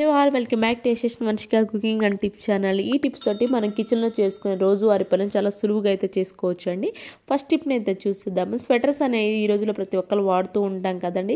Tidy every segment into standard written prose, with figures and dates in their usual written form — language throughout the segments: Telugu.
Hello all welcome back to Yashasvi Vamshika cooking and tips channel. ఈ టిప్స్ తోటి మనం కిచెన్లో చేసుకునే రోజువారీ పనులు చాలా సులువుగా అయితే చేసుకోవచ్చు అండి. ఫస్ట్ టిప్ని అయితే చూసిద్దాము. స్వెటర్స్ అనేవి ఈ రోజుల్లో ప్రతి ఒక్కరు వాడుతూ ఉంటాం కదండి.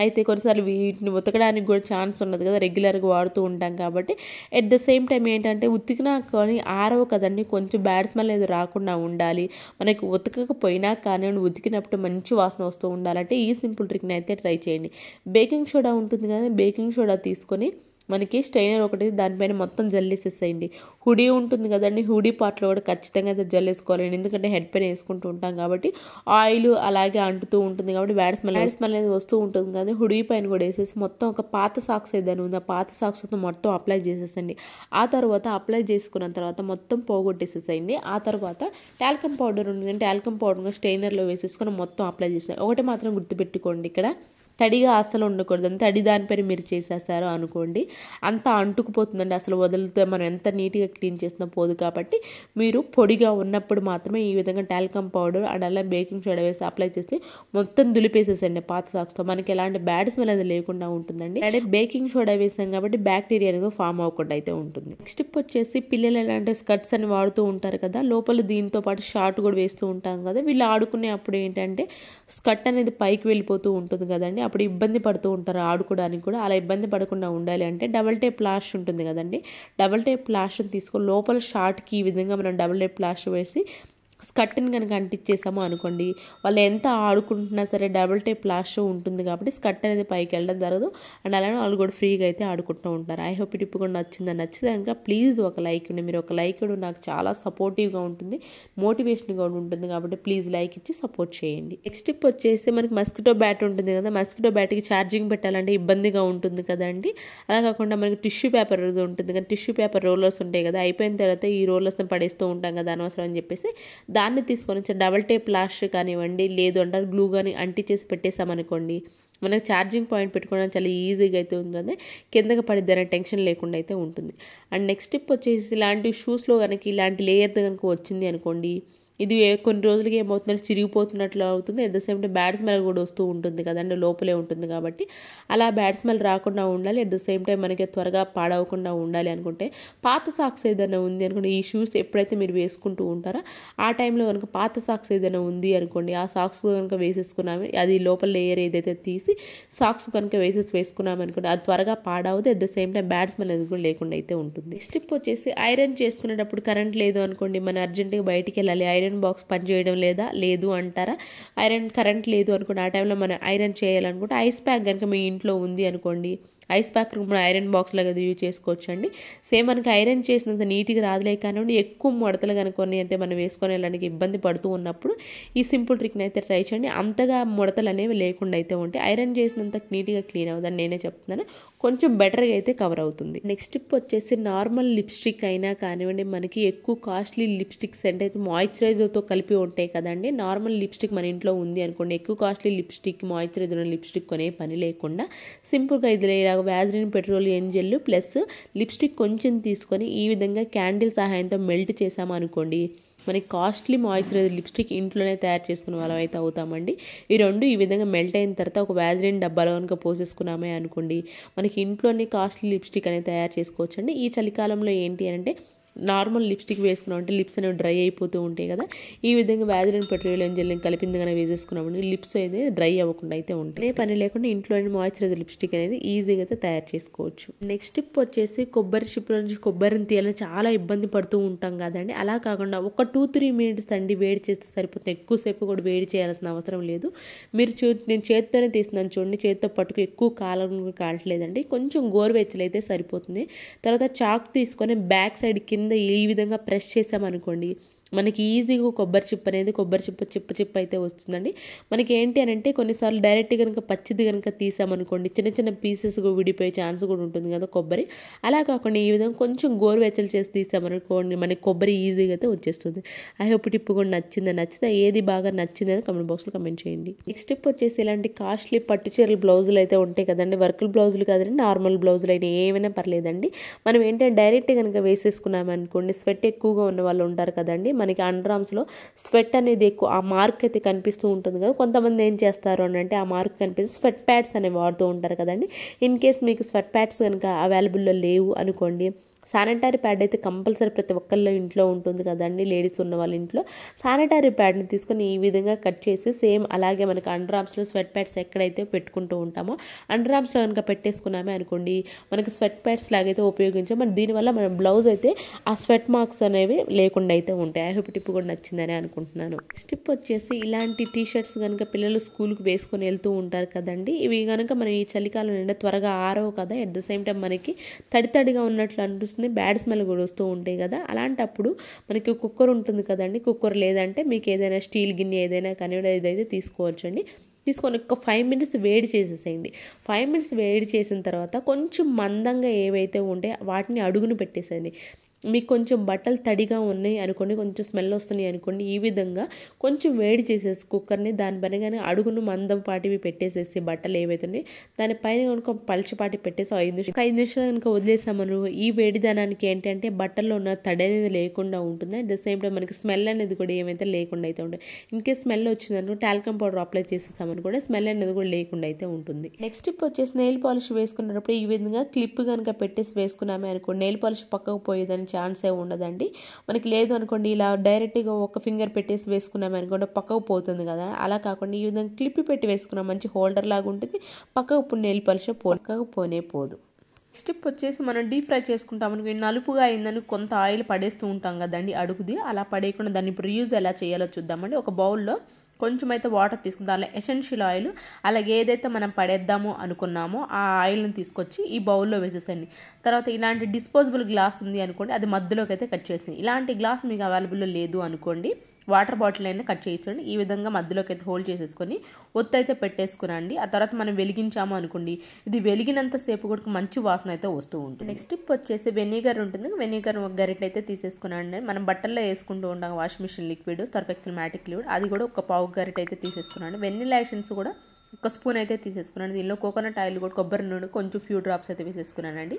అయితే కొన్నిసార్లు వీటిని ఉతకడానికి కూడా ఛాన్స్ ఉన్నది కదా, రెగ్యులర్గా వాడుతూ ఉంటాం కాబట్టి. ఎట్ ద సేమ్ టైం ఏంటంటే ఉతికినా కానీ ఆరవు కదండి, కొంచెం బ్యాడ్ స్మెల్ అనేది రాకుండా ఉండాలి. మనకి ఉతకకపోయినా కానీ ఉతికినప్పుడు మంచి వాసన వస్తూ ఉండాలంటే ఈ సింపుల్ ట్రిక్ని అయితే ట్రై చేయండి. బేకింగ్ సోడా ఉంటుంది కదా, బేకింగ్ సోడా తీసుకొని మనకి స్ట్రైనర్ ఒకటి దానిపైన మొత్తం జల్లేసేసేయండి. హుడీ ఉంటుంది కదండి, హుడీ పార్ట్లో కూడా ఖచ్చితంగా అయితే జల్లేసుకోవాలండి. ఎందుకంటే హెడ్ పైన వేసుకుంటూ ఉంటాం కాబట్టి ఆయిల్ అలాగే అంటుతూ ఉంటుంది కాబట్టి బ్యాడ్ స్మెల్ అనేది వస్తూ ఉంటుంది కదా. హుడీ పైన కూడా వేసేసి మొత్తం ఒక పాత సాక్స్ ఏదైనా ఉంది, ఆ పాత సాక్స్తో మొత్తం అప్లై చేసేసండి. ఆ తర్వాత అప్లై చేసుకున్న తర్వాత మొత్తం పోగొట్టేసేసేయండి. ఆ తర్వాత టాల్కమ్ పౌడర్ ఉంది, టాల్కమ్ పౌడర్ స్ట్రైనర్లో వేసేసుకొని మొత్తం అప్లై చేసేయండి. ఒకటి మాత్రం గుర్తుపెట్టుకోండి, ఇక్కడ తడిగా అసలు ఉండకూడదు. తడి దానిపైన మీరు చేసేసారో అనుకోండి అంతా అంటుకుపోతుందండి, అసలు వదిలితే మనం ఎంత నీట్గా క్లీన్ చేసినా పోదు. కాబట్టి మీరు పొడిగా ఉన్నప్పుడు మాత్రమే ఈ విధంగా టాల్కమ్ పౌడర్ అండ్ అలా బేకింగ్ సోడా వేసి అప్లై చేసి మొత్తం దులిపేసేసండి పాత సాక్స్తో. మనకి ఎలాంటి బ్యాడ్ స్మెల్ అనేది లేకుండా ఉంటుందండి. అంటే బేకింగ్ సోడా వేసాం కాబట్టి బ్యాక్టీరియా అనేది ఫామ్ అవ్వకుండా అయితే ఉంటుంది. నెక్స్ట్ టిప్ వచ్చేసి పిల్లలు ఎలాంటి స్కర్ట్స్ అని వాడుతూ ఉంటారు కదా, లోపల దీంతో పాటు షార్ట్ కూడా వేస్తూ ఉంటాం కదా. వీళ్ళు ఆడుకునే అప్పుడు ఏంటంటే స్కర్ట్ అనేది పైకి వెళ్ళిపోతూ ఉంటుంది కదండి, అప్పుడు ఇబ్బంది పడుతూ ఉంటారు ఆడుకోవడానికి కూడా. అలా ఇబ్బంది పడకుండా ఉండాలి అంటే డబల్ టేప్ ప్లాష్ ఉంటుంది కదండి, డబల్ టేప్ ప్లాష్ని తీసుకొని లోపల షార్ట్కి ఈ విధంగా మనం డబల్ టేప్ ప్లాష్ వేసి స్కర్ట్ని కనుక అంటించేసాము అనుకోండి, వాళ్ళు ఎంత ఆడుకుంటున్నా సరే డబుల్ టేప్ ప్లాస్టర్ ఉంటుంది కాబట్టి స్కర్ట్ అనేది పైకి వెళ్ళడం జరగదు. అండ్ అలానే వాళ్ళు కూడా ఫ్రీగా అయితే ఆడుకుంటూ ఉంటారు. ఐ హోప్ ఈ టిప్ కూడా నచ్చితే కనుక ప్లీజ్ ఒక లైక్ ఇవ్వండి. మీరు ఒక లైక్ ఇవ్వడం నాకు చాలా సపోర్టివ్గా ఉంటుంది, మోటివేషన్గా ఉంటుంది. కాబట్టి ప్లీజ్ లైక్ ఇచ్చి సపోర్ట్ చేయండి. నెక్స్ట్ టిప్ వచ్చేసి మనకి మస్కిటో బ్యాట్ ఉంటుంది కదా, మస్కిటో బ్యాట్కి ఛార్జింగ్ పెట్టాలంటే ఇబ్బందిగా ఉంటుంది కదండి. అలా కాకుండా మనకి టిష్యూ పేపర్ ఉంటుంది కదా, టిష్యూ పేపర్ రోలర్స్ ఉంటాయి కదా, అయిపోయిన తర్వాత ఈ రోలర్స్ని పడేస్తూ ఉంటాం కదా అనవసరం అని చెప్పేసి దాన్ని తీసుకొని డబల్ టేప్ ప్లాస్టర్ కానివ్వండి, లేదు అంటారు గ్లూ కానీ అంటించేసి పెట్టేసామనుకోండి, మనకు ఛార్జింగ్ పాయింట్ పెట్టుకోవడం చాలా ఈజీగా అయితే ఉంటుంది, కిందకి పడిద్ది అనే టెన్షన్ లేకుండా అయితే ఉంటుంది. అండ్ నెక్స్ట్ టిప్ వచ్చేసి ఇలాంటి షూస్లో కనుక ఇలాంటి లేయర్ కనుక వచ్చింది అనుకోండి, ఇది కొన్ని రోజులకి ఏమవుతుందంటే చిరిగిపోతున్నట్లు అవుతుంది. At the same time bad smell కూడా వస్తూ ఉంటుంది కదండి, లోపలే ఉంటుంది కాబట్టి అలా బ్యాడ్ స్మెల్ రాకుండా ఉండాలి. అట్ ద సేమ్ టైం మనకి త్వరగా పాడవకుండా ఉండాలి అనుకుంటే పాత సాక్స్ ఏదైనా ఉంది అనుకోండి, ఈ షూస్ ఎప్పుడైతే మీరు వేసుకుంటూ ఉంటారో ఆ టైంలో కనుక పాత సాక్స్ ఏదైనా ఉంది అనుకోండి, ఆ సాక్స్ కనుక వేసేసుకున్నాము, అది లోపల లేయర్ ఏదైతే తీసి సాక్స్ కనుక వేసుకున్నాము అనుకోండి, అది త్వరగా పాడవదు. At the same time bad smell అనేది కూడా లేకుండా అయితే ఉంటుంది. నెక్స్ట్ టిప్ వచ్చేసి ఐరన్ చేసుకునేటప్పుడు కరెంట్ లేదు అనుకోండి, మనం అర్జెంటుగా బయటికి వెళ్ళాలి, ఐరన్ బాక్స్ పని చేయడం లేదు అంటారా, కరెంట్ లేదు అనుకోండి, ఆ టైంలో మనం ఐరన్ చేయాలనుకుంటే ఐస్ ప్యాక్ కనుక మీ ఇంట్లో ఉంది అనుకోండి, ఐస్ ప్యాక్ మనం ఐరన్ బాక్స్ లాగా యూజ్ చేసుకోవచ్చు అండి. సేమ్ మనకి ఐరన్ చేసినంత నీట్గా రాదులే కానివ్వండి, ఎక్కువ ముడతలు కనుకొని అంటే మనం వేసుకొని వెళ్ళడానికి ఇబ్బంది పడుతూ ఉన్నప్పుడు ఈ సింపుల్ ట్రిక్ని అయితే ట్రై చేయండి. అంతగా ముడతలు అనేవి లేకుండా అయితే ఉంటాయి. ఐరన్ చేసినంత నీట్గా క్లీన్ అవుతుందని నేనే చెప్తున్నాను, కొంచెం బెటర్గా అయితే కవర్ అవుతుంది. నెక్స్ట్ టిప్ వచ్చేసి నార్మల్ లిప్స్టిక్ అయినా కానివ్వండి, మనకి ఎక్కువ కాస్ట్లీ లిప్స్టిక్స్ అంటే మాయిశ్చరైజర్తో కలిపి ఉంటాయి కదండి. నార్మల్ లిప్స్టిక్ మన ఇంట్లో ఉంది అనుకోండి, ఎక్కువ కాస్ట్లీ లిప్స్టిక్ మాయిశ్చరైజర్ లిప్స్టిక్ కొనే పని లేకుండా సింపుల్గా ఇది Vaseline petroleum gel plus lipstick కొంచెం తీసుకొని ఈ విధంగా క్యాండిల్ సహాయంతో మెల్ట్ చేసాము అనుకోండి, మనకి కాస్ట్లీ మాయిశ్చరైజర్ లిప్స్టిక్ ఇంట్లోనే తయారు చేసుకునే వాళ్ళం అయితే అవుతామండి. ఈ రెండు ఈ విధంగా మెల్ట్ అయిన తర్వాత ఒక వ్యాజ్లిన్ డబ్బాలో కనుక పోసేసుకున్నామే అనుకోండి, మనకి ఇంట్లోనే కాస్ట్లీ లిప్స్టిక్ అనేది తయారు చేసుకోవచ్చు అండి. ఈ చలికాలంలో ఏంటి అంటే నార్మల్ లిప్స్టిక్ వేసుకున్నాం అంటే లిప్స్ అనేవి డ్రై అయిపోతూ ఉంటాయి కదా, ఈ విధంగా వ్యాజ్లిన్ పెట్రోలియం జెల్ కలిపిందిగానే వేసేసుకున్నామండి, లిప్స్ అయితే డ్రై అవ్వకుండా అయితే ఉంటాయి. పని లేకుండా ఇంట్లోనే మాయిశ్చరైజర్ లిప్స్టిక్ అనేది ఈజీగా అయితే తయారు చేసుకోవచ్చు. నెక్స్ట్ టిప్ వచ్చేసి కొబ్బరి చిప్పల నుంచి కొబ్బరిని తీయాలని చాలా ఇబ్బంది పడుతూ ఉంటాం కదండి. అలా కాకుండా ఒక 2-3 మినిట్స్ అండి వేడి చేస్తే సరిపోతుంది, ఎక్కువసేపు కూడా వేడి చేయాల్సిన అవసరం లేదు. మీరు నేను చేతితోనే తీస్తున్నాను చూడండి, చేతితో పట్టుకు ఎక్కువ కాలం కావట్లేదండి, కొంచెం గోరువెచ్చలు అయితే సరిపోతుంది. తర్వాత చాక్ తీసుకొని బ్యాక్ సైడ్ కింద ఈ విధంగా ప్రెస్ చేసామనుకోండి, మనకి ఈజీగా కొబ్బరి చిప్ప అయితే వస్తుందండి. మనకి ఏంటి అని అంటే కొన్నిసార్లు డైరెక్ట్ కనుక పచ్చిది కనుక తీసామనుకోండి, చిన్న చిన్న పీసెస్ విడిపోయే ఛాన్స్ కూడా ఉంటుంది కదా కొబ్బరి. అలా కాకుండా ఈ విధంగా కొంచెం గోరువెచ్చలు చేసి తీసామనుకోండి, మనకి కొబ్బరి ఈజీగా అయితే వచ్చేస్తుంది. ఐ హోప్ టిప్ కూడా నచ్చితే ఏది బాగా నచ్చిందని కమెంట్ బాక్స్లో కమెంట్ చేయండి. నెక్స్ట్ టిప్ వచ్చేసి ఇలాంటి కాస్ట్లీ పట్టు చీరల బ్లౌజులు అయితే ఉంటాయి కదండి, వర్కుల బ్లౌజులు కాదండి, నార్మల్ బ్లౌజులు అయినా ఏమైనా పర్లేదండి. మనం ఏంటంటే డైరెక్ట్ కనుక వేసేసుకున్నామనుకోండి, స్వెట్ ఎక్కువగా ఉన్న వాళ్ళు ఉంటారు కదండి, మనకి అండర్ ఆర్మ్స్లో స్వెట్ అనేది ఎక్కువ ఆ మార్క్ అయితే కనిపిస్తూ ఉంటుంది కదా. కొంతమంది ఏం చేస్తారు అని అంటే ఆ మార్క్ కనిపిస్తే స్వెట్ ప్యాడ్స్ అనేవి వాడుతూ ఉంటారు కదండి. ఇన్ కేస్ మీకు స్వెట్ ప్యాడ్స్ కనుక అవైలబుల్లో లేవు అనుకోండి, శానిటరీ ప్యాడ్ అయితే కంపల్సరీ ప్రతి ఒక్కళ్ళ ఇంట్లో ఉంటుంది కదండి. లేడీస్ ఉన్న వాళ్ళ ఇంట్లో శానిటరీ ప్యాడ్ని తీసుకొని ఈ విధంగా కట్ చేసి సేమ్ అలాగే మనకి అండర్ ఆర్మ్స్లో స్వెట్ ప్యాడ్స్ ఎక్కడైతే పెట్టుకుంటూ ఉంటామో అండర్ ఆర్మ్స్లో కనుక పెట్టేసుకున్నామే అనుకోండి, మనకి స్వెట్ ప్యాడ్స్ లాగైతే ఉపయోగించాం. మన దీనివల్ల మన బ్లౌజ్ అయితే ఆ స్వెట్ మార్క్స్ అనేవి లేకుండా అయితే ఉంటాయి. ఐ హోప్ టిప్ కూడా నచ్చిందని అనుకుంటున్నాను. స్టిప్ వచ్చేసి ఇలాంటి టీ షర్ట్స్ కనుక పిల్లలు స్కూల్కి వేసుకొని వెళ్తూ ఉంటారు కదండి. ఇవి కనుక మనం ఈ చలికాలం నిండా త్వరగా ఆరవు కదా, అట్ ద సేమ్ టైం మనకి తడితడిగా ఉన్నట్లు అనిపిస్తుంది, బ్యాడ్ స్మెల్ కూడా వస్తూ ఉంటాయి కదా. అలాంటప్పుడు మనకి కుక్కర్ ఉంటుంది కదండి, కుక్కర్ లేదంటే మీకు ఏదైనా స్టీల్ గిన్నె ఏదైనా కానీ ఏదైతే తీసుకోవచ్చండి. తీసుకొని ఒక 5 మినిట్స్ వేడి చేసేసేయండి. 5 మినిట్స్ వేడి చేసిన తర్వాత కొంచెం మందంగా ఏవైతే ఉంటాయో వాటిని అడుగును పెట్టేసేయండి. మీకు కొంచెం బట్టలు తడిగా ఉన్నాయి అనుకోండి, కొంచెం స్మెల్ వస్తున్నాయి అనుకోండి, ఈ విధంగా కొంచెం వేడి చేసేసి కుక్కర్ని దానిపైన కానీ అడుగును మందం పాటివి పెట్టేసేసి బట్టలు ఏవైతే ఉన్నాయో దానిపైన కనుక పలుచపాటి పెట్టేసి 5 నిమిషాలు కనుక వదిలేసామను ఈ వేడిదనానికి ఏంటంటే బట్టల్లో ఉన్న తడి అనేది లేకుండా ఉంటుంది. అట్ ద సేమ్ టైం మనకి స్మెల్ అనేది కూడా ఏమైతే లేకుండా అయితే ఉంటుంది. ఇన్కేస్ స్మెల్ వచ్చిందనుకో టాల్కమ్ పౌడర్ అప్లై చేసేసామని కూడా స్మెల్ అనేది కూడా లేకుండా అయితే ఉంటుంది. నెక్స్ట్ టిప్ వచ్చేసి నెయిల్ పాలిష్ వేసుకున్నప్పుడు ఈ విధంగా క్లిప్ కనుక పెట్టేసి వేసుకున్నామే అనుకోండి, నెయిల్ పాలిష్ పక్కకు పోయేదని ఛాన్సే ఉండదండి. మనకి లేదు అనుకోండి, ఇలా డైరెక్ట్గా ఒక ఫింగర్ పెట్టేసి వేసుకున్నాము అనుకోండి పక్కకు పోతుంది కదా. అలా కాకుండా ఈ విధంగా క్లిప్ పెట్టి వేసుకున్నాం, మంచి హోల్డర్ లాగా ఉంటుంది, పక్కకు నెయిల్ పాలిష్ పక్కకు పోనే పోదు. స్టిప్ వచ్చేసి మనం డీప్ ఫ్రై చేసుకుంటాం అనుకోండి, నలుపుగా అయిందని కొంత ఆయిల్ పడేస్తూ ఉంటాం కదండి అడుగుది. అలా పడేయకుండా దాన్ని ఇప్పుడు రీయూజ్ ఎలా చేయాలో చూద్దామండి. ఒక బౌల్లో కొంచెం అయితే వాటర్ తీసుకుందాం, దానిలో ఎసెన్షియల్ ఆయిల్ అలాగే ఏదైతే మనం పడేద్దామో అనుకున్నామో ఆ ఆయిల్ని తీసుకొచ్చి ఈ బౌల్లో వేసేసండి. తర్వాత ఇలాంటి డిస్పోజబుల్ గ్లాస్ ఉంది అనుకోండి, అది మధ్యలోకి అయితే కట్ చేస్తుంది. ఇలాంటి గ్లాస్ మీకు అవైలబుల్లో లేదు అనుకోండి, వాటర్ బాటిల్ అయినా కట్ చేయించండి. ఈ విధంగా మధ్యలోకి అయితే హోల్డ్ చేసేసుకొని ఒత్తు అయితే పెట్టేసుకురండి. ఆ తర్వాత మనం వెలిగించాము అనుకోండి, ఇది వెలిగినంత సేపు కూడా మంచి వాసన అయితే వస్తూ ఉంటుంది. నెక్స్ట్ టిప్ వచ్చేసి వెనిగర్ ఉంటుంది, వెనిగర్ ఒక గరిటె అయితే తీసేసుకున్నాండి. మనం బట్టల్లో వేసుకుంటూ ఉంటాం washing machine liquid, Surf Excel Matic liquid, అది కూడా ఒక పావు గరిటె అయితే తీసేసుకున్నాండి. వెనిలా ఎసెన్స్ కూడా ఒక స్పూన్ అయితే తీసేసుకున్నాను. దీనిలో కోకోనట్ ఆయిల్ కూడా కొబ్బరి నూనె కొంచెం ఫ్యూ డ్రాప్స్ అయితే వేసేసుకున్నానండి.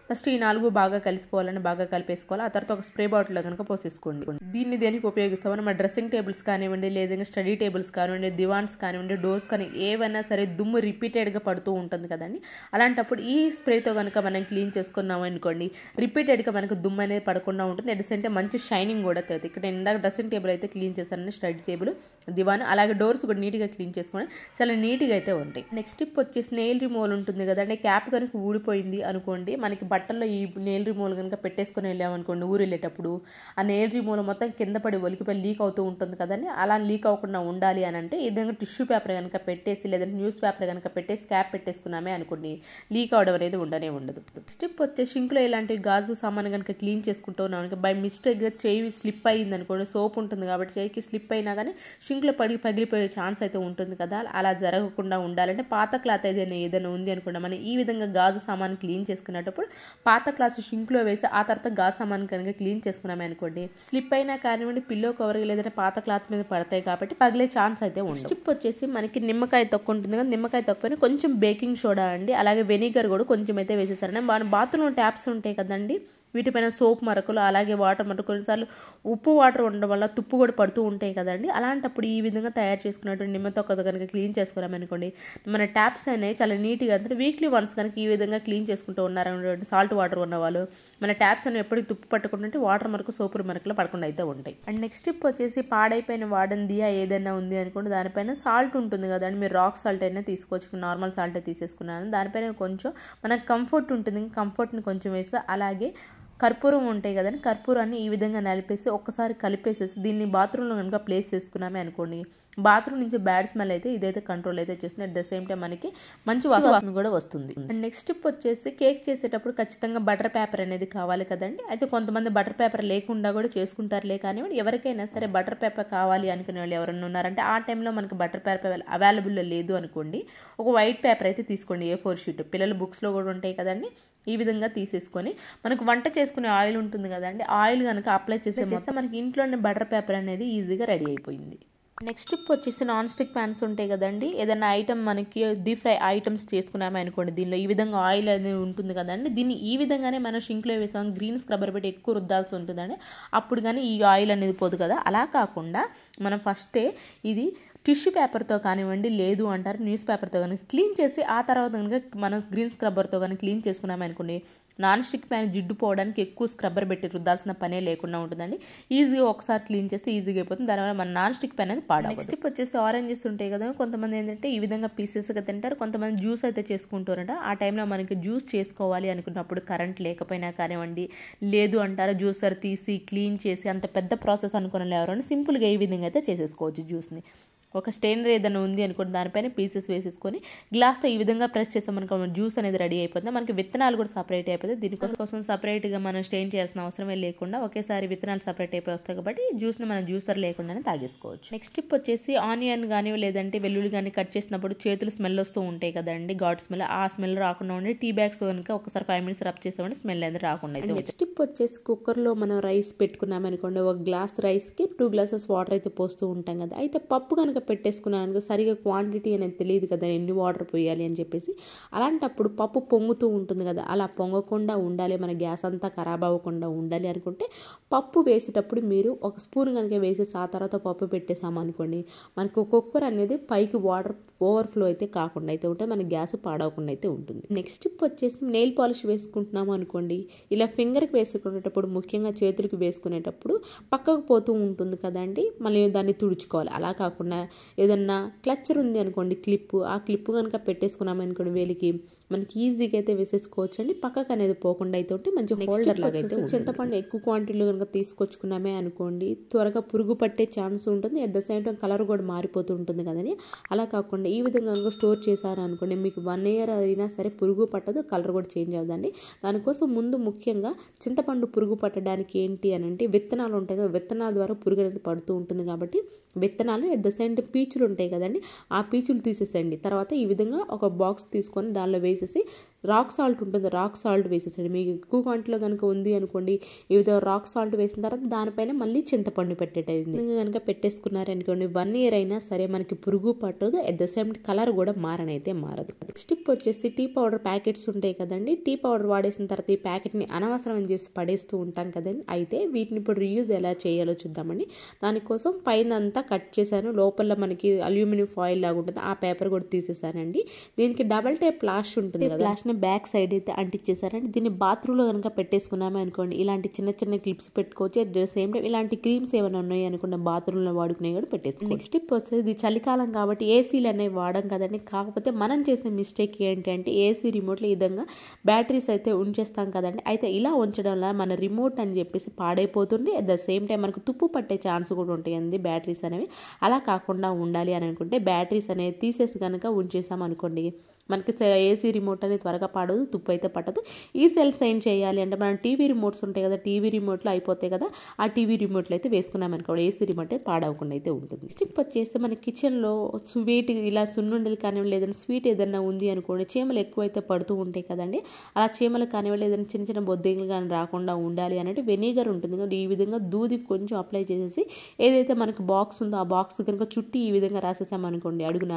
ఫస్ట్ ఈ 4 బాగా కలిసిపోవాలని బాగా కలిపేసుకోవాలి. ఆ తర్వాత ఒక స్ప్రే బాటిల్లో కనుక పోసేసుకోండి. దీన్ని దేనికి ఉపయోగిస్తామని మన డ్రెస్సింగ్ టేబుల్స్ కానివ్వండి, లేదంటే స్టడీ టేబుల్స్ కానివ్వండి, దివాన్స్ కానివ్వండి, డోర్స్ కానీ ఏవైనా సరే దుమ్ము రిపీటెడ్గా పడుతూ ఉంటుంది కదండి. అలాంటప్పుడు ఈ స్ప్రేతో కనుక మనం క్లీన్ చేసుకున్నాము అనుకోండి, రిపీటెడ్గా మనకు దుమ్ము అనేది పడకుండా ఉంటుంది. అట్ ద సేమ్ టైం మంచి షైనింగ్ కూడా అవుతుంది. ఇక్కడ ఇందాక డ్రెస్సింగ్ టేబుల్ అయితే క్లీన్ చేశానండి, స్టడీ టేబుల్, దివాన్, అలాగే డోర్స్ కూడా నీట్గా క్లీన్ చేసుకొని చాలా నీట్గా అయితే ఉంటాయి. నెక్స్ట్ టిప్ వచ్చేసి నెయిల్ రిమూవల్ ఉంటుంది కదండి, క్యాప్ కనుక ఊడిపోయింది అనుకోండి, మనకి బట్టల్లో ఈ నెయిల్ రిమూవల్ కనుక పెట్టేసుకొని వెళ్ళామనుకోండి ఊరు వెళ్ళేటప్పుడు, ఆ నెయిల్ రిమూవల్ మొత్తం కింద పడి ఒలికిపోయి లీక్ అవుతూ ఉంటుంది కదండి. అలా లీక్ అవ్వకుండా ఉండాలి అని అంటే ఈ విధంగా టిష్యూ పేపర్ కనుక పెట్టేసి లేదంటే న్యూస్ పేపర్ కనుక పెట్టేసి క్యాప్ పెట్టేసుకున్నామే అనుకోండి, లీక్ అవడం అనేది ఉండనే ఉండదు. స్టిప్ వచ్చే షింక్లో ఇలాంటి గాజు సామాన్ కనుక క్లీన్ చేసుకుంటూ ఉన్నాం బై మిస్టేక్గా చేయి స్లిప్ అయ్యింది అనుకోండి, సోప్ ఉంటుంది కాబట్టి చేయికి స్లిప్ అయినా కానీ షింక్లో పగిలిపోయే ఛాన్స్ అయితే ఉంటుంది కదా. అలా జరగకుండా ఉండాలంటే పాత క్లాత్ ఏదైనా ఉంది అనుకోండి, మనం ఈ విధంగా గాజు సామాన్ క్లీన్ చేసుకునేటప్పుడు పాత క్లాత్ షింక్లో వేసి ఆ తర్వాత గాజు సామాన్ కనుక క్లీన్ చేసుకున్నామే అనుకోండి, స్లిప్ అయినా కానివ్వండి పిల్లో కవర్ లేదంటే పాత క్లాత్ మీద పడతాయి కాబట్టి పగిలే ఛాన్స్ అయితే ఉంది. స్టిప్ వచ్చేసి మనకి నిమ్మకాయ తొక్క ఉంటుంది కదా, నిమ్మకాయ తొక్కని కొంచెం బేకింగ్ సోడా అండి అలాగే వెనిగర్ కూడా కొంచెం అయితే వేసేసారండి. మన బాత్రూంలో ట్యాప్స్ ఉంటాయి కదండి, వీటిపైన సోప్ మరకలు అలాగే వాటర్ మరకలు, కొన్నిసార్లు ఉప్పు వాటర్ ఉండడం వల్ల తుప్పు కూడా పడుతూ ఉంటాయి కదండి. అలాంటప్పుడు ఈ విధంగా తయారు చేసుకున్నట్టు నిమ్మ తొక్క కనుక క్లీన్ చేసుకున్నామనుకోండి, మన ట్యాప్స్ అనేవి చాలా నీట్గా అంటే వీక్లీ వన్స్ కనుక ఈ విధంగా క్లీన్ చేసుకుంటూ ఉన్నారనుకోండి, సాల్ట్ వాటర్ ఉన్నవాళ్ళు మన ట్యాప్స్ అనేవి ఎప్పటికీ తుప్పు పట్టుకుంటుంటే వాటర్ మరకు సోపులు మరకలు పడకుండా అయితే ఉంటాయి. అండ్ నెక్స్ట్ టిప్ వచ్చేసి పాడైపోయిన వాడని దియా ఏదైనా ఉంది అనుకోండి, దానిపైన సాల్ట్ ఉంటుంది కదండి, మీరు రాక్ సాల్ట్ అయినా తీసుకోవచ్చు, నార్మల్ సాల్ట్ తీసుకున్నాను. దానిపైన కొంచెం మనకు కంఫర్ట్ ఉంటుంది, కంఫర్ట్ని కొంచెం వేసి అలాగే కర్పూరం ఉంటాయి కదండి, కర్పూరాన్ని ఈ విధంగా నలిపేసి ఒక్కసారి కలిపేసేసి దీన్ని బాత్రూంలో కనుక ప్లేస్ చేసుకున్నామే అనుకోండి, బాత్రూమ్ నుంచి బ్యాడ్ స్మెల్ అయితే ఇదైతే కంట్రోల్ అయితే చేస్తుంది. అట్ ద సేమ్ టైం మనకి మంచి వాసన కూడా వస్తుంది. అండ్ నెక్స్ట్ టిప్ వచ్చేసి కేక్ చేసేటప్పుడు ఖచ్చితంగా బటర్ పేపర్ అనేది కావాలి కదండి. అయితే కొంతమంది బటర్ పేపర్ లేకుండా కూడా చేసుకుంటారులే, కానివ్వండి ఎవరికైనా సరే బటర్ పేపర్ కావాలి అనుకునే వాళ్ళు ఎవరైనా ఉన్నారంటే ఆ టైంలో మనకి బటర్ పేపర్ అవైలబుల్లో లేదు అనుకోండి, ఒక వైట్ పేపర్ అయితే తీసుకోండి, A4 షీట్, పిల్లలు బుక్స్లో కూడా ఉంటాయి కదండి. ఈ విధంగా తీసేసుకొని మనకు వంట చేసుకునే ఆయిల్ ఉంటుంది కదండి, ఆయిల్ కనుక అప్లై చేస్తే మనకి ఇంట్లోనే బటర్ పేపర్ అనేది ఈజీగా రెడీ అయిపోయింది. నెక్స్ట్ టిప్ వచ్చేసి నాన్ స్టిక్ ప్యాన్స్ ఉంటాయి కదండి, ఏదైనా ఐటమ్ మనకి డీప్ ఫ్రై ఐటమ్స్ చేసుకున్నామే అనుకోండి, దీనిలో ఈ విధంగా ఆయిల్ అనేది ఉంటుంది కదండి, దీన్ని ఈ విధంగానే మనం షింక్లో వేసాం గ్రీన్ స్క్రబ్బర్ పెట్టి ఎక్కువ రుద్దాల్సి ఉంటుందండి, అప్పుడు కానీ ఈ ఆయిల్ అనేది పోదు కదా. అలా కాకుండా మనం ఫస్టే ఇది టిష్యూ పేపర్తో కానివ్వండి, లేదు అంటారు న్యూస్ పేపర్తో కానీ క్లీన్ చేసి ఆ తర్వాత కనుక మనం గ్రీన్ స్క్రబ్బర్తో కానీ క్లీన్ చేసుకున్నామే అనుకోండి, నాన్ స్టిక్ ప్యాన్ జిడ్డు పోవడానికి ఎక్కువ స్క్రబ్బర్ పెట్టి రుద్దాల్సిన పనే లేకుండా ఉంటుందండి. ఈజీగా ఒకసారి క్లీన్ చేస్తే ఈజీగా అయిపోతుంది, దానివల్ల మన నాన్ స్టిక్ ప్యాన్ అనేది పాడవు. నెక్స్ట్ టిప్ వచ్చేసి ఆరెంజెస్ ఉంటాయి కదా, కొంతమంది ఏంటంటే ఈ విధంగా పీసెస్గా తింటారు, కొంతమంది జ్యూస్ అయితే చేసుకుంటారంట. ఆ టైంలో మనకి జ్యూస్ చేసుకోవాలి అనుకున్నప్పుడు కరెంట్ లేకపోయినా కానివ్వండి, లేదు అంటారు జ్యూసర్ తీసి క్లీన్ చేసి అంత పెద్ద ప్రాసెస్ అనుకున్న ఎవరైనా సింపుల్గా ఈ విధంగా అయితే చేసేసుకోవచ్చు. జ్యూస్ని ఒక స్టెయినర్ ఏదైనా ఉంది అనుకోండి, దానిపైన పీసెస్ వేసేసుకొని గ్లాస్తో ఈ విధంగా ప్రెస్ చేసామనుకో జ్యూస్ అనేది రెడీ అయిపోతుంది. మనకి విత్తనాలు కూడా సపరేట్ అయిపోతుంది. దీనికోసం సపరేట్గా మనం స్టెయిన్ చేయాల్సిన అవసరమే లేకుండా ఒకేసారి విత్తనాలు సపరేట్ అయిపోయి వస్తాయి కాబట్టి జ్యూస్ని మనం జ్యూసర్ లేకుండానే తాగేసుకోవచ్చు. నెక్స్ట్ టిప్ వచ్చేసి ఆనియన్ కానీ లేదంటే వెల్లుల్లి కానీ కట్ చేసినప్పుడు చేతులు స్మెల్ వస్తూ ఉంటాయి కదండి, ఘాట్ స్మెల్, ఆ స్మెల్ రాకుండా ఉండి టీ బ్యాగ్స్ కనుక ఒకసారి 5 minutes రబ్ చేసామంటే స్మెల్ అనేది రాకుండా అయితే. నెక్స్ట్ టిప్ వచ్చేసి కుక్కర్లో మనం రైస్ పెట్టుకున్నామనుకోండి, ఒక గ్లాస్ రైస్కి 2 glasses వాటర్ అయితే పోస్తూ ఉంటాం కదా, అయితే పప్పు కనుక పెట్టేసుకున్నాను సరిగా క్వాంటిటీ అనేది తెలియదు కదా ఎన్ని వాటర్ పోయాలి అని చెప్పేసి, అలాంటప్పుడు పప్పు పొంగుతూ ఉంటుంది కదా, అలా పొంగకుండా ఉండాలి, మన గ్యాస్ అంతా ఖరాబ్ అవ్వకుండా ఉండాలి అనుకుంటే పప్పు వేసేటప్పుడు మీరు ఒక స్పూన్ కనుక వేసేసి ఆ తర్వాత పప్పు పెట్టేసామనుకోండి, మనకు కుక్కర్ అనేది పైకి వాటర్ ఓవర్ఫ్లో అయితే కాకుండా అయితే ఉంటే మన గ్యాస్ పాడవకుండా అయితే ఉంటుంది. నెక్స్ట్ టిప్ వచ్చేసి నెయిల్ పాలిష్ వేసుకుంటున్నాము అనుకోండి, ఇలా ఫింగర్కి వేసుకునేటప్పుడు ముఖ్యంగా చేతులకు వేసుకునేటప్పుడు పక్కకు పోతూ ఉంటుంది కదండి, మళ్ళీ దాన్ని తుడుచుకోవాలి. అలా కాకుండా ఏదన్నా క్లచ్చర్ ఉంది అనుకోండి, క్లిప్, ఆ క్లిప్ కనుక పెట్టేసుకున్నాము అనుకోండి వేలికి, మనకి ఈజీగా అయితే వేసేసుకోవచ్చు అండి, పక్కకు అనేది పోకుండా అయితే ఉంటే మంచి హోల్డర్ లాగా అయితే. చింతపండు ఎక్కువ క్వాంటిటీలో కనుక తీసుకొచ్చుకున్నామే అనుకోండి, త్వరగా పురుగు పట్టే ఛాన్స్ ఉంటుంది, at the same time colour కూడా మారిపోతూ ఉంటుంది కదని. అలా కాకుండా ఈ విధంగా కనుక స్టోర్ చేశారు అనుకోండి, మీకు 1 year అయినా సరే పురుగు పట్టదు, కలర్ కూడా చేంజ్ అవుతుందండి. దానికోసం ముందు ముఖ్యంగా చింతపండు పురుగు పట్టడానికి ఏంటి అని అంటే విత్తనాలు ఉంటాయి కదా, విత్తనాల ద్వారా పురుగు అనేది పడుతూ ఉంటుంది కాబట్టి విత్తనాలు అట్ ద సేమ్ టైం పీచులు ఉంటాయి కదండి, ఆ పీచులు తీసేసేయండి. తర్వాత ఈ విధంగా ఒక బాక్స్ తీసుకొని దానిలో వేసేసి రాక్ సాల్ట్ ఉంటుంది, రాక్ సాల్ట్ వేసేసండి. మీకు ఎక్కువ క్వాంటిటీలో కనుక ఉంది అనుకోండి, ఈ విధంగా రాక్ సాల్ట్ వేసిన తర్వాత దానిపైన మళ్ళీ చింతపండు పెట్టేటది కనుక పెట్టేసుకున్నారనుకోండి, 1 year అయినా సరే మనకి పురుగు పట్టదు, అట్ ద సేమ్ కలర్ కూడా మారనైతే మారదు. నెక్స్ట్ టిప్ వచ్చేసి టీ పౌడర్ ప్యాకెట్స్ ఉంటాయి కదండి, టీ పౌడర్ వాడేసిన తర్వాత ఈ ప్యాకెట్ని అనవసరం అని చేసి పడేస్తూ ఉంటాం కదండి, అయితే వీటిని ఇప్పుడు రీయూజ్ ఎలా చేయాలో చూద్దామండి. దానికోసం పైన అంతా కట్ చేశాను, లోపల మనకి అల్యూమినియం ఫాయిల్ లాగా ఉంటుంది, ఆ పేపర్ కూడా తీసేసానండి. దీనికి డబల్ టేప్ ప్లాష్ ఉంటుంది కదా, ప్లాష్ని బ్యాక్ సైడ్ అయితే అంటించేసారండి. దీన్ని బాత్రూంలో కనుక పెట్టేసుకున్నామే అనుకోండి, ఇలాంటి చిన్న చిన్న క్లిప్స్ పెట్టుకోవచ్చు, అట్ ద సేమ్ టైం ఇలాంటి క్రీమ్స్ ఏమైనా ఉన్నాయి అనుకుంటే బాత్రూంలో వాడుకునే కూడా పెట్టేసుకోవచ్చు. నెక్స్ట్ టిప్ వచ్చేది, ఇది చలికాలం కాబట్టి ఏసీలు అనేవి వాడడం కదండి, కాకపోతే మనం చేసే మిస్టేక్ ఏంటి అంటే ఏసీ రిమోట్లో ఈ విధంగా బ్యాటరీస్ అయితే ఉంచేస్తాం కదండి, అయితే ఇలా ఉంచడం వల్ల మన రిమోట్ అని చెప్పేసి పాడైపోతుంది, అట్ ద సేమ్ టైం మనకు తుప్పు పట్టే ఛాన్స్ కూడా ఉంటాయండి బ్యాటరీస్ అనేవి. అలా కాకుండా ఉండాలి అని అనుకుంటే బ్యాటరీస్ అనేది తీసేసి కనుక ఉంచేసాం అనుకోండి, మనకి ఏసీ రిమోట్ అనేది త్వరగా పాడదు, తుప్పు అయితే పట్టదు. ఈ సెల్స్ ఏం చేయాలి అంటే మనం టీవీ రిమోట్స్ ఉంటాయి కదా, టీవీ రిమోట్లో అయిపోతాయి కదా, ఆ టీవీ రిమోట్లో అయితే వేసుకున్నామనుకోండి ఏసీ రిమోట్ పాడవకుండా అయితే ఉంటుంది. స్టిప్ వచ్చేసి మన కిచెన్లో స్వీట్ ఇలా సున్నుండలు కానివ్వండి, లేదంటే స్వీట్ ఏదైనా ఉంది అనుకోండి, చీమలు ఎక్కువైతే పడుతూ ఉంటాయి కదండి, అలా చీమలు కానివ్వండి లేదంటే చిన్న చిన్న బొద్దింకలు కానీ రాకుండా ఉండాలి అంటే వెనిగర్ ఉంటుంది కదా, ఈ విధంగా దూది కొంచెం అప్లై చేసేసి ఏదైతే మనకి బాక్స్ ఉందో ఆ బాక్స్ కనుక చుట్టి ఈ విధంగా రాసేసామనుకోండి అడుగున,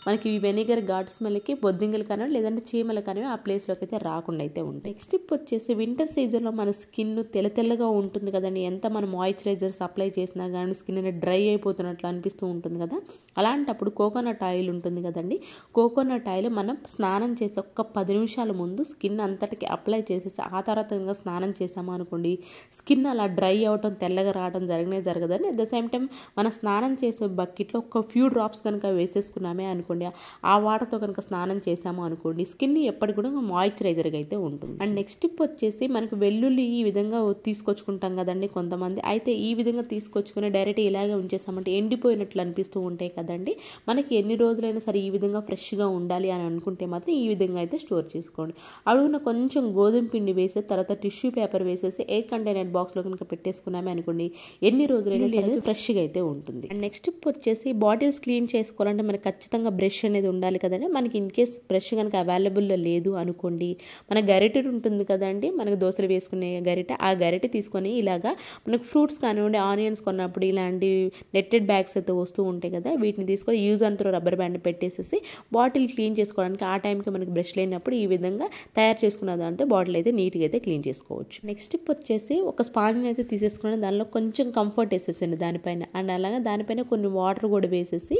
మనకి వెనిగర్ ఘాటు స్మెల్కి బొద్దింకలు కానివ్వండి లేదంటే చీమలు కానివ్వండి ఆ ప్లేస్లోకి అయితే రాకుండా అయితే ఉంటాయి. నెక్స్ట్ టిప్ వచ్చేసి వింటర్ సీజన్లో మన స్కిన్ తెల్లగా ఉంటుంది కదండి, ఎంత మనం మాయిశ్చరైజర్స్ అప్లై చేసినా కానీ స్కిన్ అనేది డ్రై అయిపోతున్నట్లు అనిపిస్తూ ఉంటుంది కదా, అలాంటప్పుడు కోకోనట్ ఆయిల్ ఉంటుంది కదండి, కోకోనట్ ఆయిల్ మనం స్నానం చేసి ఒక్క 10 నిమిషాల ముందు స్కిన్ అంతటికి అప్లై చేసేసి ఆ తర్వాత స్నానం చేసాము అనుకోండి, స్కిన్ అలా డ్రై అవటం తెల్లగా రావడం జరగదని. అట్ ద సేమ్ టైం మనం స్నానం చేసే బకెట్లో ఒక ఫ్యూ డ్రాప్స్ కనుక వేసేసుకున్నామే అనుకోండి, ఆ వాటర్తో కనుక స్నానం చేసాము అనుకోండి, స్కిన్ ఎప్పటికి కూడా మాయిశ్చరైజర్గా అయితే ఉంటుంది. అండ్ నెక్స్ట్ టిప్ వచ్చేసి మనకు వెల్లుల్లి ఈ విధంగా తీసుకొచ్చుకుంటాం కదండి కొంతమంది, అయితే ఈ విధంగా తీసుకొచ్చుకుని డైరెక్ట్ ఇలాగే ఉంచేసామంటే ఎండిపోయినట్లు అనిపిస్తూ ఉంటాయి కదండి, మనకి ఎన్ని రోజులైనా సరే ఈ విధంగా ఫ్రెష్గా ఉండాలి అని అనుకుంటే మాత్రం ఈ విధంగా అయితే స్టోర్ చేసుకోండి. అడుగున కొంచెం గోధుమ పిండి వేసి తర్వాత టిష్యూ పేపర్ వేసేసి ఎయిర్ కంటైనర్ బాక్స్లో కనుక పెట్టేసుకున్నామే అనుకోండి, ఎన్ని రోజులైనా సరే ఫ్రెష్గా అయితే ఉంటుంది. అండ్ నెక్స్ట్ టిప్ వచ్చేసి బాటిల్స్ క్లీన్ చేసుకోవాలంటే మనకి ఖచ్చితంగా బ్రష్ అనేది ఉండాలి కదండి. మనకి ఇన్ కేస్ బ్రష్ కనుక అవైలబుల్లో లేదు అనుకోండి, మన గరిటె ఉంటుంది కదండి, మనకు దోశలు వేసుకునే గరిటె, ఆ గరిటె తీసుకొని ఇలాగా మనకు ఫ్రూట్స్ కానివ్వండి, ఆనియన్స్ కొన్నప్పుడు ఇలాంటి నెట్టెడ్ బ్యాగ్స్ అయితే వస్తూ ఉంటాయి కదా, వీటిని తీసుకొని use and throw rubber band పెట్టేసేసి బాటిల్ క్లీన్ చేసుకోవడానికి ఆ టైంకి మనకి బ్రష్ లేనప్పుడు ఈ విధంగా తయారు చేసుకున్నదంటే బాటిల్ అయితే నీట్గా అయితే క్లీన్ చేసుకోవచ్చు. నెక్స్ట్ స్టెప్ వచ్చేసి ఒక స్పాంజ్ని అయితే తీసేసుకుని దానిలో కొంచెం కంఫర్ట్ వేసేసండి దానిపైన, అండ్ అలాగే దానిపైన కొన్ని వాటర్ కూడా వేసేసి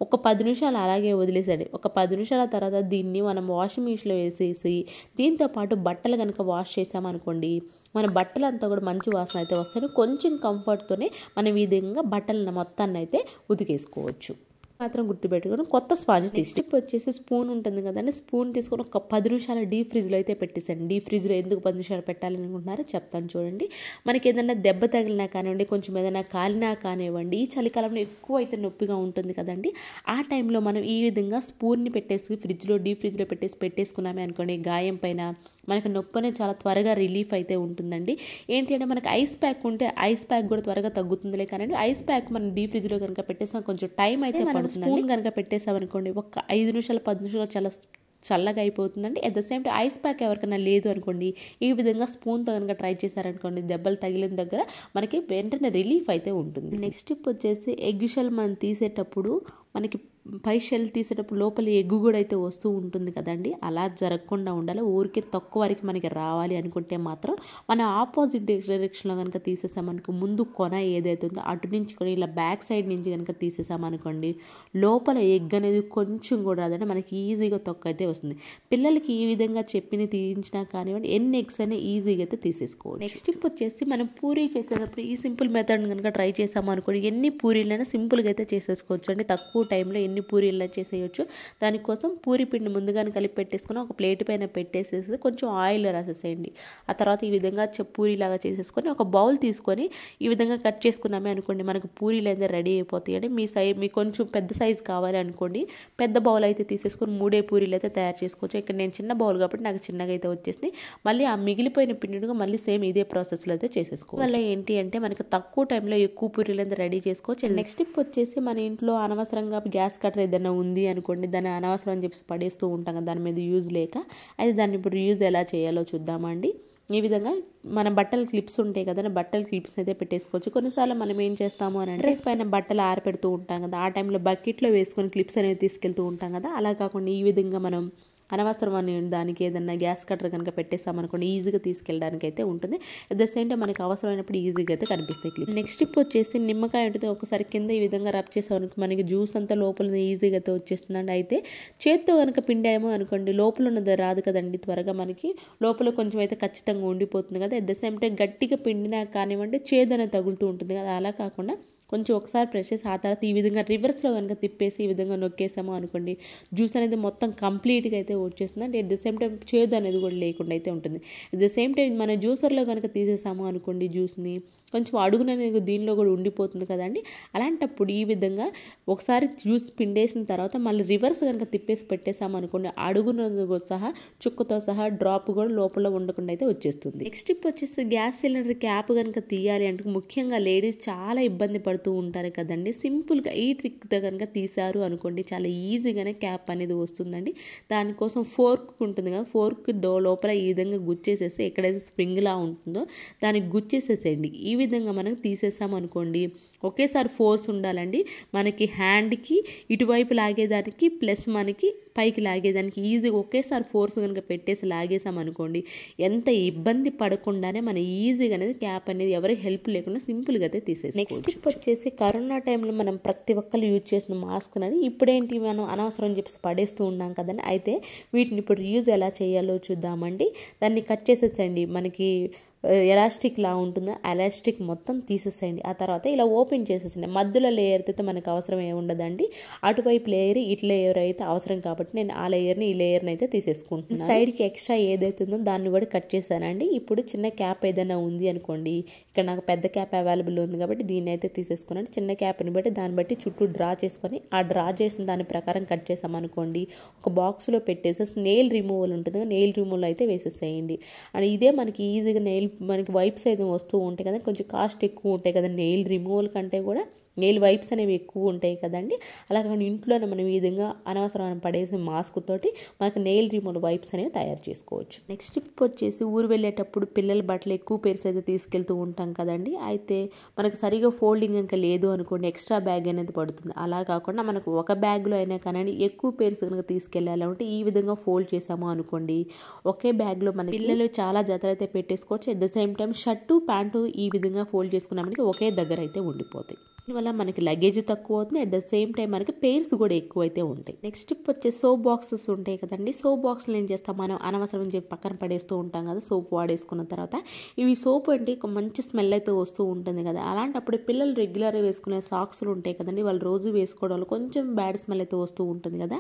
ఒక 10 నిమిషాలు అలాగే వదిలేసండి. ఒక 10 నిమిషాల తర్వాత దీన్ని మనం వాషింగ్ మిషన్లో వేసేసి దీంతో పాటు బట్టలు కనుక వాష్ చేసామనుకోండి, మన బట్టలంతా కూడా మంచి వాసన అయితే వస్తాయి. కొంచెం కంఫర్ట్తోనే మనం ఈ విధంగా బట్టలను మొత్తాన్ని అయితే ఉతికేసుకోవచ్చు. మాత్రం గుర్తుపెట్టుకొని కొత్త స్పాంజ్ తీసుకు వచ్చేసి స్పూన్ ఉంటుంది కదండి, స్పూన్ తీసుకొని ఒక 10 నిమిషాలు డీప్ ఫ్రిడ్జ్లో అయితే పెట్టేసాను. డీప్ ఫ్రిడ్జ్లో ఎందుకు 10 నిమిషాలు పెట్టాలని అనుకుంటున్నారో చెప్తాను చూడండి. మనకి ఏదైనా దెబ్బ తగిలినా కానివ్వండి, కొంచెం ఏదైనా కాలినా కానివ్వండి, ఈ చలికాలంలో ఎక్కువ అయితే నొప్పిగా ఉంటుంది కదండి, ఆ టైంలో మనం ఈ విధంగా స్పూన్ని పెట్టేసి ఫ్రిడ్జ్లో డీప్ ఫ్రిడ్జ్లో పెట్టేసుకున్నామే అనుకోండి, గాయం పైన మనకి నొప్పి అనేది చాలా త్వరగా రిలీఫ్ అయితే ఉంటుందండి. ఏంటి అంటే మనకి ఐస్ ప్యాక్ ఉంటే ఐస్ ప్యాక్ కూడా త్వరగా తగ్గుతుందిలే, కానీ ఐస్ ప్యాక్ మనం డీప్ ఫ్రిడ్జ్లో కనుక పెట్టేసాం కొంచెం టైం అయితే పడుతుంది. స్పూన్ కనుక పెట్టేసామనుకోండి ఒక 5 నిమిషాలు 10 నిమిషాలు చాలా చల్లగా అయిపోతుందండి. At the same time ice pack ఎవరికైనా లేదు అనుకోండి, ఈ విధంగా స్పూన్తో కనుక ట్రై చేశారనుకోండి, దెబ్బలు తగిలిన దగ్గర మనకి వెంటనే రిలీఫ్ అయితే ఉంటుంది. నెక్స్ట్ స్టెప్ వచ్చేసి ఎగ్ షెల్ మనం తీసేటప్పుడు మనకి పై షెల్ తీసేటప్పుడు లోపల ఎగ్గు కూడా అయితే వస్తూ ఉంటుంది కదండి, అలా జరగకుండా ఉండాలి. ఊరికే తక్కువ వరకు మనకి రావాలి అనుకుంటే మాత్రం మన ఆపోజిట్ డైరెక్షన్లో కనుక తీసేసామనుకో, ముందు కొన ఏదైతే ఉందో అటు నుంచి కొని ఇలా బ్యాక్ సైడ్ నుంచి కనుక తీసేసామనుకోండి, లోపల ఎగ్ అనేది కొంచెం కూడా రాదంటే మనకి ఈజీగా తొక్క అయితే వస్తుంది. పిల్లలకి ఈ విధంగా చెప్పిన తీయించినా కానివ్వండి, ఎన్ని ఎగ్స్ అయినా ఈజీగా అయితే తీసేసుకోవచ్చు. నెక్స్ట్ స్టెప్ వచ్చేసి మనం పూరీ చేసేటప్పుడు ఈ సింపుల్ మెథడ్ కనుక ట్రై చేసామనుకోండి, ఎన్ని పూరీలైనా సింపుల్గా అయితే చేసేసుకోవచ్చు అండి. తక్కువ టైంలో ఎన్ని పూరీలు చేసేయచ్చు. దానికోసం పూరి పిండి ముందుగానే కలిపి పెట్టేసుకుని ఒక ప్లేట్ పైన పెట్టేసేసి కొంచెం ఆయిల్ రాసేసేయండి. ఆ తర్వాత ఈ విధంగా పూరీలాగా చేసేసుకొని ఒక బౌల్ తీసుకొని ఈ విధంగా కట్ చేసుకున్నామే అనుకోండి, మనకు పూరీలు అయితే రెడీ అయిపోతాయండి. మీకు కొంచెం పెద్ద సైజు కావాలి అనుకోండి, పెద్ద బౌల్ అయితే తీసేసుకొని 3 పూరీలు అయితే తయారు చేసుకోవచ్చు. ఇక్కడ నేను చిన్న బౌల్ కాబట్టి నాకు చిన్నగా అయితే వచ్చేసి మళ్ళీ ఆ మిగిలిపోయిన పిండిగా మళ్ళీ సేమ్ ఇదే ప్రాసెస్లో అయితే చేసేసుకోవచ్చు. వల్ల ఏంటి అంటే మనకి తక్కువ టైంలో ఎక్కువ పూరీలు అయితే రెడీ చేసుకోవచ్చు. నెక్స్ట్ టిప్ వచ్చేసి మన ఇంట్లో అనవసరంగా గ్యాస్ కట్టర్ ఏదైనా ఉంది అనుకోండి, దాన్ని అనవసరం అని చెప్పి పడేస్తూ ఉంటాం కదా, దాని మీద యూజ్ లేక. అయితే దాన్ని ఇప్పుడు యూజ్ ఎలా చేయాలో చూద్దామండి. ఈ విధంగా మన బట్టల క్లిప్స్ ఉంటాయి కదా, బట్టల క్లిప్స్ అయితే పెట్టేసుకోవచ్చు. కొన్నిసార్లు మనం ఏం చేస్తాము అని అంటే డ్రెస్ పైన బట్టలు ఆరపెడుతూ ఉంటాం కదా, ఆ టైంలో బకెట్లో వేసుకొని క్లిప్స్ అనేవి తీసుకెళ్తూ ఉంటాం కదా, అలా కాకుండా ఈ విధంగా మనం అనవసరమని దానికి ఏదన్నా గ్యాస్ కట్టర్ కనుక పెట్టేసామనుకోండి, ఈజీగా తీసుకెళ్ళడానికి అయితే ఉంటుంది. అట్ ద సేమ్ టైం మనకి అవసరమైనప్పుడు ఈజీగా అయితే కనిపిస్తాయి క్లిప్స్. నెక్స్ట్ టిప్ వచ్చేసి నిమ్మకాయ ఉంటుంది, ఒకసారి కింద ఈ విధంగా రబ్ చేసామనుకో మనకి జ్యూస్ అంతా లోపల ఈజీగా అయితే వచ్చేస్తుందండి. అయితే చేత్తో కనుక పిండామో అనుకోండి, లోపల ఉన్నది రాదు కదండి, త్వరగా మనకి లోపల కొంచెం అయితే ఖచ్చితంగా ఉండిపోతుంది కదా. అట్ ద సేమ్ టైం గట్టిగా పిండినా కానివ్వండి చేదనే తగులుతూ ఉంటుంది కదా, అలా కాకుండా కొంచెం ఒకసారి ప్రెస్ చేసి ఆ తర్వాత ఈ విధంగా రివర్స్లో కనుక తిప్పేసి ఈ విధంగా నొక్కేసామో అనుకోండి, జ్యూస్ అనేది మొత్తం కంప్లీట్గా అయితే వచ్చేస్తుంది. అంటే అట్ ద సేమ్ టైం చేదు అనేది కూడా లేకుండా అయితే ఉంటుంది. అట్ ద సేమ్ టైం మన జ్యూసర్లో కనుక తీసేసాము అనుకోండి, జ్యూస్ని కొంచెం అడుగుననేది దీనిలో కూడా ఉండిపోతుంది కదండి. అలాంటప్పుడు ఈ విధంగా ఒకసారి జ్యూస్ పిండేసిన తర్వాత మళ్ళీ రివర్స్ కనుక తిప్పేసి పెట్టేసాము అనుకోండి, అడుగునతో సహా చుక్కతో సహా డ్రాప్ కూడా లోపల ఉండకుండా అయితే వచ్చేస్తుంది. నెక్స్ట్ టిప్ వచ్చేసి గ్యాస్ సిలిండర్ క్యాప్ కనుక తీయాలి అంటే ముఖ్యంగా లేడీస్ చాలా ఇబ్బంది పడుతూ ఉంటారు కదండి. సింపుల్గా ఈ ట్రిక్తో కనుక తీసారు అనుకోండి, చాలా ఈజీగానే క్యాప్ అనేది వస్తుందండి. దానికోసం ఫోర్క్ ఉంటుంది కదా, ఫోర్క్ లోపల ఈ విధంగా గుచ్చేసేసి ఎక్కడైతే స్ప్రింగ్లా ఉంటుందో దానికి గుచ్చేసేసేయండి. ఈ విధంగా మనం తీసేసాం అనుకోండి, ఒకేసారి ఫోర్స్ ఉండాలండి మనకి హ్యాండ్కి ఇటువైపు లాగేదానికి ప్లస్ మనకి పైకి లాగేదానికి ఈజీగా ఒకేసారి ఫోర్స్ కనుక పెట్టేసి లాగేసాం అనుకోండి, ఎంత ఇబ్బంది పడకుండానే మన ఈజీగా అనేది క్యాప్ అనేది ఎవరి హెల్ప్ లేకుండా సింపుల్గా అయితే తీసేసి. నెక్స్ట్ టిప్ వచ్చేసి కరోనా టైంలో మనం ప్రతి ఒక్కరు యూజ్ చేసిన మాస్క్ అనేది ఇప్పుడేంటి మనం అనవసరం అని చెప్పి పడేస్తూ ఉన్నాం కదండి. అయితే వీటిని ఇప్పుడు యూజ్ ఎలా చేయాలో చూద్దామండి. దాన్ని కట్ చేసేసండి, మనకి ఎలాస్టిక్ లా ఉంటుందో ఎలాస్టిక్ మొత్తం తీసేసేయండి. ఆ తర్వాత ఇలా ఓపెన్ చేసేసండి. మధ్యలో లేయర్ అయితే మనకు అవసరం ఏమి ఉండదండి, అటువైపు లేయర్ ఇటు లేయర్ అయితే అవసరం కాబట్టి నేను ఆ లేయర్ని ఈ లేయర్ని అయితే తీసేసుకుంటున్నాను. సైడ్కి ఎక్స్ట్రా ఏదైతే ఉందో దాన్ని కూడా కట్ చేశానండి. ఇప్పుడు చిన్న క్యాప్ ఏదైనా ఉంది అనుకోండి, ఇక్కడ నాకు పెద్ద క్యాప్ అవైలబుల్ ఉంది కాబట్టి దీన్ని అయితే తీసేసుకున్నాను. చిన్న క్యాప్ని బట్టి దాన్ని బట్టి చుట్టూ డ్రా చేసుకొని ఆ డ్రా చేసిన దాని ప్రకారం కట్ చేసామనుకోండి, ఒక బాక్స్లో పెట్టేసేసి నెయిల్ రిమూవల్ ఉంటుంది, నెయిల్ రిమూవల్ అయితే వేసేసేయండి. అండ్ ఇదే మనకి ఈజీగా మనకి వైప్స్ అయితే వస్తూ ఉంటాయి కదా, కొంచెం కాస్ట్ ఎక్కువ ఉంటాయి కదా నెయిల్ రిమూవల్ కంటే కూడా నెయిల్ వైప్స్ అనేవి ఎక్కువ ఉంటాయి కదండి. అలా కాకుండా ఇంట్లోనే మనం ఈ విధంగా అనవసరమైన పడేసిన మాస్క్ తోటి మనకు నెయిల్ రిమూవల్ వైప్స్ అనేవి తయారు చేసుకోవచ్చు. నెక్స్ట్ టిప్ వచ్చేసి ఊరు వెళ్ళేటప్పుడు పిల్లల బట్టలు ఎక్కువ పేర్స్ అయితే తీసుకెళ్తూ ఉంటాం కదండి. అయితే మనకు సరిగా ఫోల్డింగ్ ఇంకా లేదు అనుకోండి, ఎక్స్ట్రా బ్యాగ్ అనేది పడుతుంది. అలా కాకుండా మనకు ఒక బ్యాగ్లో అయినా కానీ ఎక్కువ పేర్స్ కనుక తీసుకెళ్ళాలంటే ఈ విధంగా ఫోల్డ్ చేసాము అనుకోండి, ఒకే బ్యాగ్లో మన పిల్లలు చాలా జతలు అయితే పెట్టేసుకోవచ్చు. At the same time shirt pant ఈ విధంగా ఫోల్డ్ చేసుకున్నామంటే ఒకే దగ్గర అయితే ఉండిపోతాయి. దీనివల్ల మనకి లగేజ్ తక్కువ అవుతుంది. అట్ ద సేమ్ టైం మనకి పెయిర్స్ కూడా ఎక్కువ అయితే ఉంటాయి. నెక్స్ట్ టిప్ వచ్చే సోప్ బాక్సెస్ ఉంటాయి కదండి. సోప్ బాక్స్లో ఏం చేస్తాం, మనం అనవసరం అని చెప్పి పక్కన పడేస్తూ ఉంటాం కదా సోప్ వాడేసుకున్న తర్వాత. ఇవి సోప్ అంటే ఒక మంచి స్మెల్ అయితే వస్తూ ఉంటుంది కదా. అలాంటప్పుడు పిల్లలు రెగ్యులర్గా వేసుకునే సాక్స్లు ఉంటాయి కదండి, వాళ్ళు రోజు వేసుకోవడం వల్ల కొంచెం బ్యాడ్ స్మెల్ అయితే వస్తూ ఉంటుంది కదా.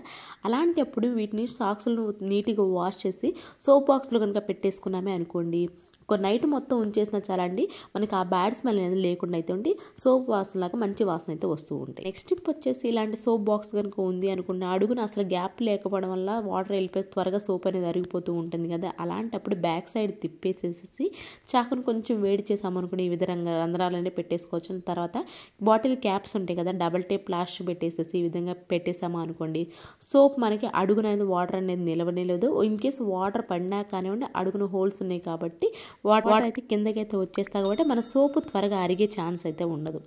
అలాంటప్పుడు వీటిని సాక్స్లను నీట్గా వాష్ చేసి సోప్ బాక్స్లో కనుక పెట్టేసుకున్నామే అనుకోండి, ఒక నైట్ మొత్తం ఉంచేసినా చాలండి, మనకి ఆ బ్యాడ్ స్మెల్ అనేది లేకుండా అయితే ఉండి సోప్ వాసనలాగా మంచి వాసన అయితే వస్తూ ఉంటాయి. నెక్స్ట్ టిప్ వచ్చేసి ఇలాంటి సోప్ బాక్స్ కనుక ఉంది అనుకుంటే అడుగున అసలు గ్యాప్ లేకపోవడం వల్ల వాటర్ వెళ్ళిపోయి త్వరగా సోప్ అనేది అరిగిపోతూ ఉంటుంది కదా. అలాంటప్పుడు బ్యాక్ సైడ్ తిప్పేసేసి చాకును కొంచెం వేడి చేసామనుకుని ఈ విధంగా రంధ్రాలన్నీ పెట్టేసుకోవచ్చు. తర్వాత బాటిల్ క్యాప్స్ ఉంటాయి కదా, డబల్ టేప్ ప్లాస్టిక్ పెట్టేసేసి ఈ విధంగా పెట్టేసాము అనుకోండి, సోప్ మనకి అడుగున అనేది వాటర్ అనేది నిలవలేదు. ఇన్ కేసు వాటర్ పడినా కానివ్వండి అడుగున హోల్స్ ఉన్నాయి కాబట్టి వాటర్ అయితే కిందకైతే వచ్చేస్తాయి కాబట్టి మన సోపు త్వరగా అరిగే ఛాన్స్ అయితే ఉండదు.